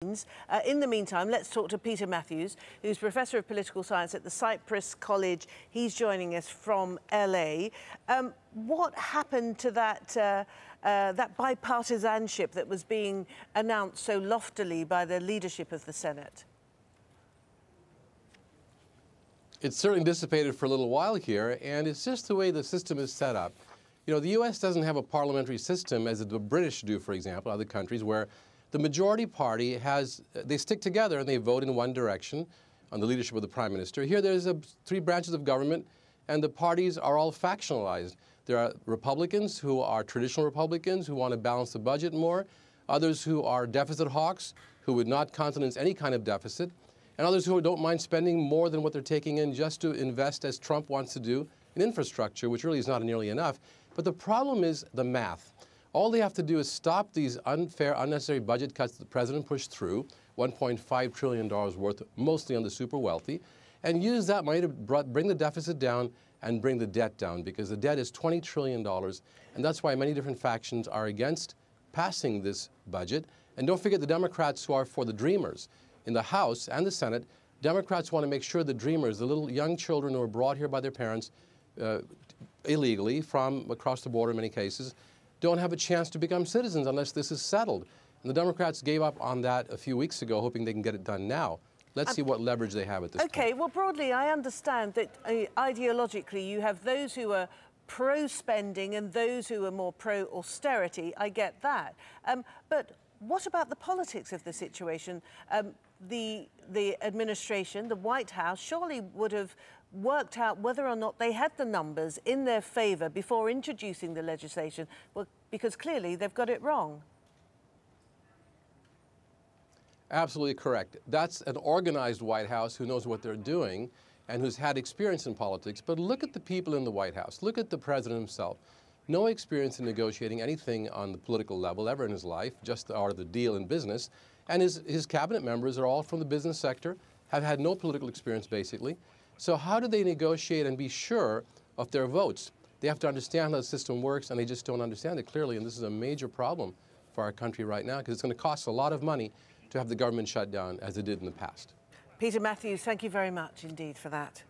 In the meantime, let's talk to Peter Mathews, who's Professor of Political Science at the Cyprus College. He's joining us from LA. What happened to that bipartisanship that was being announced so loftily by the leadership of the Senate? It's certainly dissipated for a little while here, and it's just the way the system is set up. You know, the U.S. doesn't have a parliamentary system as the British do, for example, other countries, where the majority party they stick together and they vote in one direction on the leadership of the Prime Minister. Here there's three branches of government, and the parties are all factionalized. There are Republicans who are traditional Republicans who want to balance the budget more, others who are deficit hawks who would not countenance any kind of deficit, and others who don't mind spending more than what they're taking in just to invest, as Trump wants to do, in infrastructure, which really is not nearly enough. But the problem is the math. All they have to do is stop these unfair, unnecessary budget cuts the president pushed through, $1.5 trillion worth, mostly on the super wealthy, and use that money to bring the deficit down and bring the debt down, because the debt is $20 trillion, and that's why many different factions are against passing this budget. And don't forget the Democrats who are for the dreamers. In the House and the Senate, Democrats want to make sure the dreamers, the little young children who are brought here by their parents illegally from across the border in many cases, don't have a chance to become citizens unless this is settled. And the Democrats gave up on that a few weeks ago, hoping they can get it done now. Let's see what leverage they have at this point. Okay, well, broadly, I understand that ideologically you have those who are pro-spending and those who are more pro-austerity. I get that. But what about the politics of the situation? The administration, the White House, surely would have worked out whether or not they had the numbers in their favour before introducing the legislation, well, because clearly they've got it wrong. Absolutely correct. That's an organized White House who knows what they're doing and who's had experience in politics. But look at the people in the White House. Look at the president himself. No experience in negotiating anything on the political level ever in his life, just the art of the deal in business. And his cabinet members are all from the business sector, have had no political experience basically. So how do they negotiate and be sure of their votes? They have to understand how the system works, and they just don't understand it clearly. And this is a major problem for our country right now, because it's going to cost a lot of money to have the government shut down as it did in the past. Peter Mathews, thank you very much indeed for that.